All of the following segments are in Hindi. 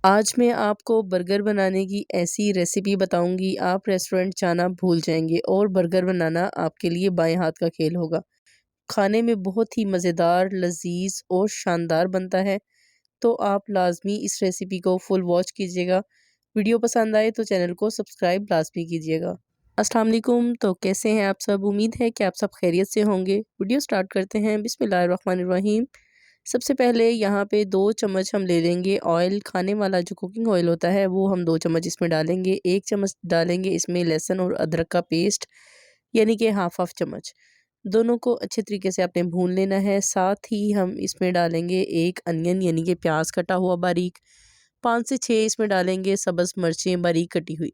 आज मैं आपको बर्गर बनाने की ऐसी रेसिपी बताऊंगी आप रेस्टोरेंट जाना भूल जाएंगे और बर्गर बनाना आपके लिए बाएं हाथ का खेल होगा। खाने में बहुत ही मज़ेदार, लजीज और शानदार बनता है। तो आप लाजमी इस रेसिपी को फुल वॉच कीजिएगा। वीडियो पसंद आए तो चैनल को सब्सक्राइब लाजमी कीजिएगा। अस्सलाम वालेकुम। तो कैसे हैं आप सब? उम्मीद है कि आप सब खैरियत से होंगे। वीडियो स्टार्ट करते हैं। बिस्मिल्लाहिर्रहमानिर्रहीम। सबसे पहले यहाँ पे 2 चम्मच हम ले लेंगे ऑयल। खाने वाला जो कुकिंग ऑयल होता है वो हम 2 चम्मच इसमें डालेंगे। 1 चम्मच डालेंगे इसमें लहसुन और अदरक का पेस्ट, यानी कि हाफ चम्मच। दोनों को अच्छे तरीके से आपने भून लेना है। साथ ही हम इसमें डालेंगे 1 अनियन, यानी कि प्याज कटा हुआ बारीक। 5 से 6 इसमें डालेंगे सब्ज़ मिर्चें बारीक कटी हुई।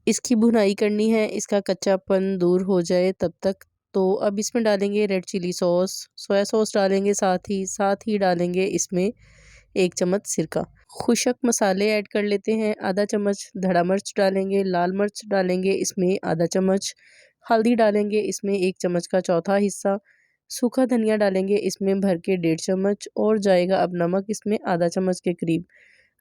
इसकी भुनाई करनी है, इसका कच्चापन दूर हो जाए तब तक। तो अब इसमें डालेंगे red chilli sauce, soya sauce डालेंगे, साथ ही डालेंगे इसमें 1 चम्मच सिरका। खुशक मसाले ऐड कर लेते हैं। आधा चम्मच धड़ा मिर्च डालेंगे, लाल मिर्च डालेंगे इसमें आधा चम्मच, हल्दी डालेंगे इसमें 1 चम्मच का चौथा हिस्सा, सूखा धनिया डालेंगे इसमें भर के 1.5 चम्मच और जाएगा अब नमक इसमें आधा चम्मच के करीब।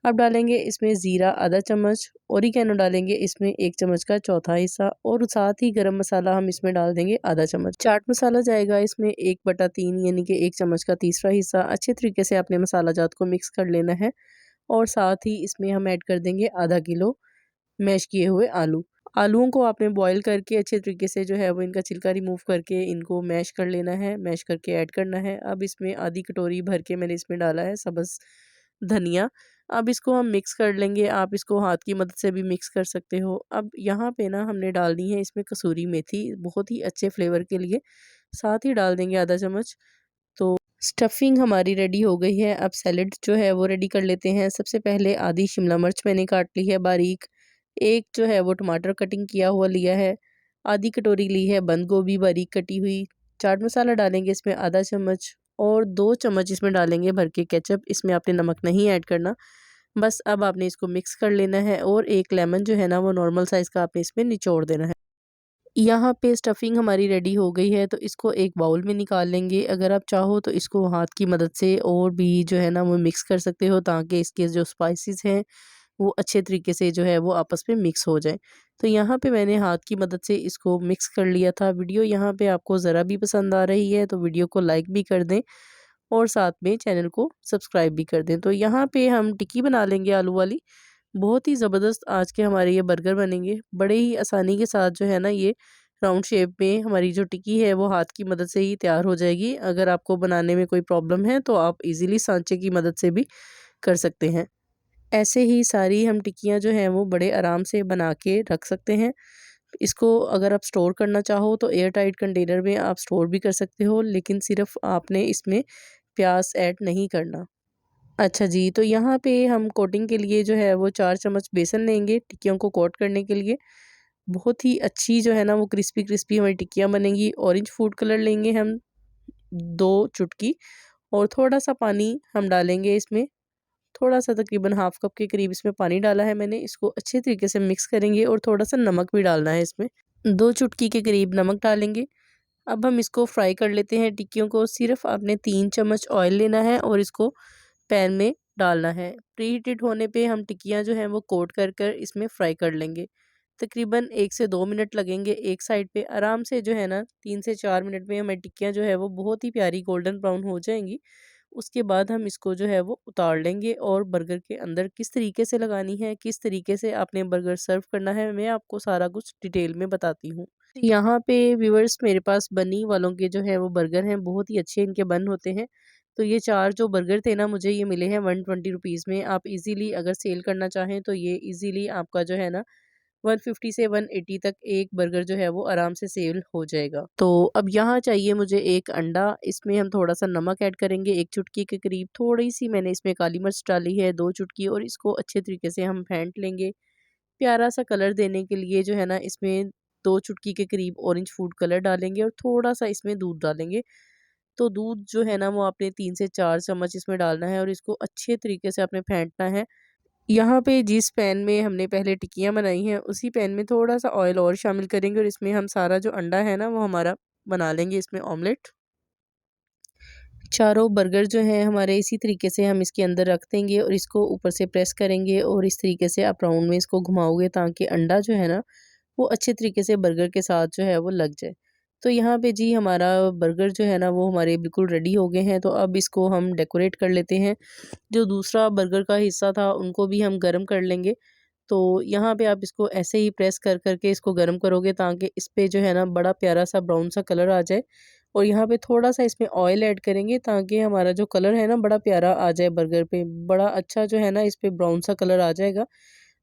अब डालेंगे इसमें ज़ीरा आधा चम्मच, ओरिगैनो डालेंगे इसमें 1 चम्मच का चौथा हिस्सा और साथ ही गरम मसाला हम इसमें डाल देंगे आधा चम्मच। चाट मसाला जाएगा इसमें 1/3, यानी कि 1 चम्मच का तीसरा हिस्सा। अच्छे तरीके से आपने मसाला जात को मिक्स कर लेना है और साथ ही इसमें हम ऐड कर देंगे आधा किलो मैश किए हुए आलू। आलूओं को आपने बॉईल करके अच्छे तरीके से जो है वो इनका छिलका रिमूव करके इनको मैश कर लेना है, मैश करके ऐड करना है। अब इसमें आधी कटोरी भर के मैंने इसमें डाला है सब्ज़ धनिया। अब इसको हम मिक्स कर लेंगे। आप इसको हाथ की मदद से भी मिक्स कर सकते हो। अब यहाँ पे ना हमने डालनी है इसमें कसूरी मेथी, बहुत ही अच्छे फ्लेवर के लिए। साथ ही डाल देंगे आधा चम्मच। तो स्टफिंग हमारी रेडी हो गई है। अब सैलेड जो है वो रेडी कर लेते हैं। सबसे पहले आधी शिमला मिर्च मैंने काट ली है बारीक, एक जो है वो टमाटर कटिंग किया हुआ लिया है, आधी कटोरी ली है बंद गोभी बारीक कटी हुई। चाट मसाला डालेंगे इसमें आधा चम्मच और 2 चम्मच इसमें डालेंगे भर के केचप। इसमें आपने नमक नहीं ऐड करना। बस अब आपने इसको मिक्स कर लेना है और 1 लेमन जो है ना वो नॉर्मल साइज़ का आपने इसमें निचोड़ देना है। यहाँ पे स्टफिंग हमारी रेडी हो गई है तो इसको एक बाउल में निकाल लेंगे। अगर आप चाहो तो इसको हाथ की मदद से और भी जो है ना वो मिक्स कर सकते हो, ताकि इसके जो स्पाइसेस हैं वो अच्छे तरीके से जो है वो आपस में मिक्स हो जाए। तो यहाँ पे मैंने हाथ की मदद से इसको मिक्स कर लिया था। वीडियो यहाँ पे आपको ज़रा भी पसंद आ रही है तो वीडियो को लाइक भी कर दें और साथ में चैनल को सब्सक्राइब भी कर दें। तो यहाँ पे हम टिक्की बना लेंगे आलू वाली। बहुत ही ज़बरदस्त आज के हमारे ये बर्गर बनेंगे। बड़े ही आसानी के साथ जो है ना ये राउंड शेप में हमारी जो टिक्की है वो हाथ की मदद से ही तैयार हो जाएगी। अगर आपको बनाने में कोई प्रॉब्लम है तो आप इजीली सांचे की मदद से भी कर सकते हैं। ऐसे ही सारी हम टिक्कियाँ जो हैं वो बड़े आराम से बना के रख सकते हैं। इसको अगर आप स्टोर करना चाहो तो एयर टाइट कंटेनर में आप स्टोर भी कर सकते हो, लेकिन सिर्फ़ आपने इसमें प्याज ऐड नहीं करना। अच्छा जी, तो यहाँ पे हम कोटिंग के लिए जो है वो 4 चम्मच बेसन लेंगे टिक्कियों को कोट करने के लिए। बहुत ही अच्छी जो है ना वो क्रिस्पी-क्रिस्पी हमारी टिक्कियाँ बनेंगी। ऑरेंज फूड कलर लेंगे हम 2 चुटकी और थोड़ा-सा पानी हम डालेंगे इसमें। थोड़ा-सा तकरीबन हाफ़ कप के करीब इसमें पानी डाला है मैंने। इसको अच्छे तरीके से मिक्स करेंगे और थोड़ा-सा नमक भी डालना है इसमें। 2 चुटकी के करीब नमक डालेंगे। अब हम इसको फ्राई कर लेते हैं टिक्कियों को। सिर्फ़ आपने 3 चम्मच ऑयल लेना है और इसको पैन में डालना है। प्रीहीटेड होने पे हम टिक्कियाँ जो हैं वो कोट कर कर इसमें फ्राई कर लेंगे। तकरीबन 1 से 2 मिनट लगेंगे एक साइड पे। आराम से जो है ना 3 से 4 मिनट में हमारी टिक्कियाँ जो है वो बहुत ही प्यारी गोल्डन ब्राउन हो जाएँगी। उसके बाद हम इसको जो है वो उतार लेंगे और बर्गर के अंदर किस तरीके से लगानी है, किस तरीके से आपने बर्गर सर्व करना है, मैं आपको सारा कुछ डिटेल में बताती हूँ। यहाँ पे व्यूअर्स मेरे पास बनी वालों के जो है वो बर्गर हैं, बहुत ही अच्छे इनके बन होते हैं। तो ये 4 जो बर्गर थे ना मुझे ये मिले हैं 120 रुपीज़ में। आप इज़ीली अगर सेल करना चाहें तो ये इज़ीली आपका जो है ना 150 से 180 तक एक बर्गर जो है वो आराम से सेल हो जाएगा। तो अब यहाँ चाहिए मुझे 1 अंडा। इसमें हम थोड़ा-सा नमक ऐड करेंगे 1 चुटकी के करीब। थोड़ी-सी मैंने इसमें काली मिर्च डाली है 2 चुटकी और इसको अच्छे तरीके से हम फेंट लेंगे। प्यारा-सा कलर देने के लिए जो है ना इसमें 2 चुटकी के करीब ऑरेंज फूड कलर डालेंगे और थोड़ा-सा इसमें दूध डालेंगे। तो दूध जो है ना वो आपने 3 से 4 चम्मच इसमें डालना है और इसको अच्छे तरीके से आपने फेंटना है। यहाँ पे जिस पैन में हमने पहले टिक्कियाँ बनाई हैं उसी पैन में थोड़ा-सा ऑयल और शामिल करेंगे और इसमें हम सारा जो अंडा है ना वो हमारा बना लेंगे इसमें ऑमलेट। चारों बर्गर जो हैं हमारे इसी तरीके से हम इसके अंदर रख देंगे और इसको ऊपर से प्रेस करेंगे और इस तरीके से आप राउंड में इसको घुमाओगे ताकि अंडा जो है ना वो अच्छे तरीके से बर्गर के साथ जो है वो लग जाए। तो यहाँ पे जी हमारा बर्गर जो है ना वो हमारे बिल्कुल रेडी हो गए हैं। तो अब इसको हम डेकोरेट कर लेते हैं। जो दूसरा बर्गर का हिस्सा था उनको भी हम गर्म कर लेंगे। तो यहाँ पे आप इसको ऐसे ही प्रेस कर करके इसको गर्म करोगे ताकि इस पे जो है ना बड़ा प्यारा सा ब्राउन सा कलर आ जाए। और यहाँ पे थोड़ा सा इसमें ऑयल ऐड करेंगे ताकि हमारा जो कलर है ना बड़ा प्यारा आ जाए बर्गर पे, बड़ा अच्छा जो है ना इस पे ब्राउन सा कलर आ जाएगा।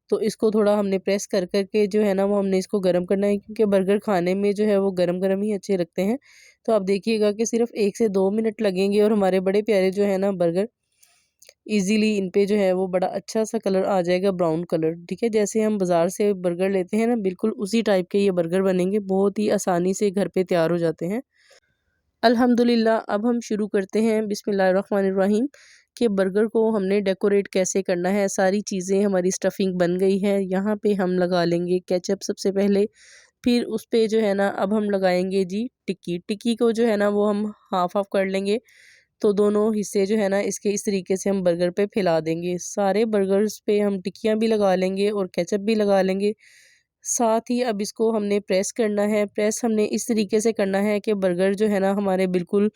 तो इसको थोड़ा हमने प्रेस कर कर के जो है ना वो हमने इसको गर्म करना है, क्योंकि बर्गर खाने में जो है वो गरम गरम ही अच्छे लगते हैं। तो आप देखिएगा कि सिर्फ 1 से 2 मिनट लगेंगे और हमारे बड़े प्यारे जो है ना बर्गर इजीली इन पे जो है वो बड़ा अच्छा सा कलर आ जाएगा, ब्राउन कलर। ठीक है, जैसे हम बाज़ार से बर्गर लेते हैं ना बिल्कुल उसी टाइप के ये बर्गर बनेंगे, बहुत ही आसानी से घर पे तैयार हो जाते हैं। अल्हम्दुलिल्लाह अब हम शुरू करते हैं बिस्मिल्लाहिर्रहमानिर्रहीम कि बर्गर को हमने डेकोरेट कैसे करना है। सारी चीज़ें हमारी स्टफिंग बन गई है। यहाँ पे हम लगा लेंगे केचप सबसे पहले, फिर उस पे जो है ना अब हम लगाएंगे जी टिक्की। टिक्की को जो है ना वो हम हाफ हाफ कर लेंगे। तो दोनों हिस्से जो है ना इसके इस तरीके से हम बर्गर पे फैला देंगे। सारे बर्गर्स पे हम टिक्कियाँ भी लगा लेंगे और केचप भी लगा लेंगे। साथ ही अब इसको हमने प्रेस करना है। प्रेस हमने इस तरीके से करना है कि बर्गर जो है ना हमारे बिल्कुल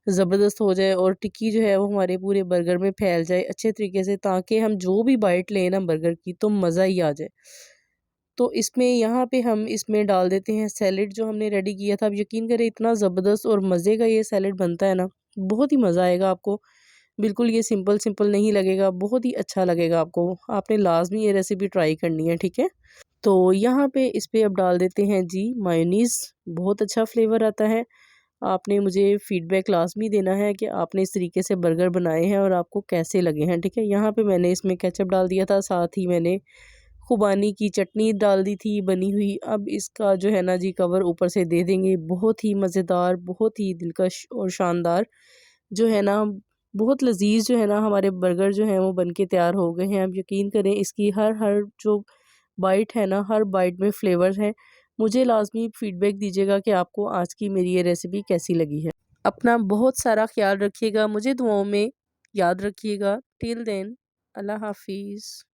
ज़बरदस्त हो जाए और टिक्की जो है वो हमारे पूरे बर्गर में फैल जाए अच्छे तरीके से, ताकि हम जो भी बाइट लें ना बर्गर की तो मज़ा ही आ जाए। तो इसमें यहाँ पे हम इसमें डाल देते हैं सैलेड जो हमने रेडी किया था। अब यकीन करें इतना ज़बरदस्त और मज़े का ये सैलेड बनता है ना, बहुत ही मज़ा आएगा आपको। बिल्कुल ये सिंपल सिंपल नहीं लगेगा, बहुत ही अच्छा लगेगा आपको। आपने लाज़मी ये रेसिपी ट्राई करनी है, ठीक है? तो यहाँ पे इस पे अब डाल देते हैं जी मायोनीज़, बहुत अच्छा फ्लेवर आता है। आपने मुझे फ़ीडबैक लाज़मी देना है कि आपने इस तरीके से बर्गर बनाए हैं और आपको कैसे लगे हैं, ठीक है? यहाँ पे मैंने इसमें केचप डाल दिया था, साथ ही मैंने खुबानी की चटनी डाल दी थी बनी हुई। अब इसका जो है ना जी कवर ऊपर से दे देंगे। बहुत ही मज़ेदार, बहुत ही दिलकश और शानदार जो है ना, बहुत लज़ीज़ जो है ना हमारे बर्गर जो हैं वो बन के तैयार हो गए हैं। आप यकीन करें इसकी हर हर जो बाइट है ना, हर बाइट में फ्लेवर है। मुझे लाज़मी फ़ीडबैक दीजिएगा कि आपको आज की मेरी ये रेसिपी कैसी लगी है। अपना बहुत सारा ख़्याल रखिएगा, मुझे दुआओं में याद रखिएगा। टिल देन, अल्लाह हाफ़िज़।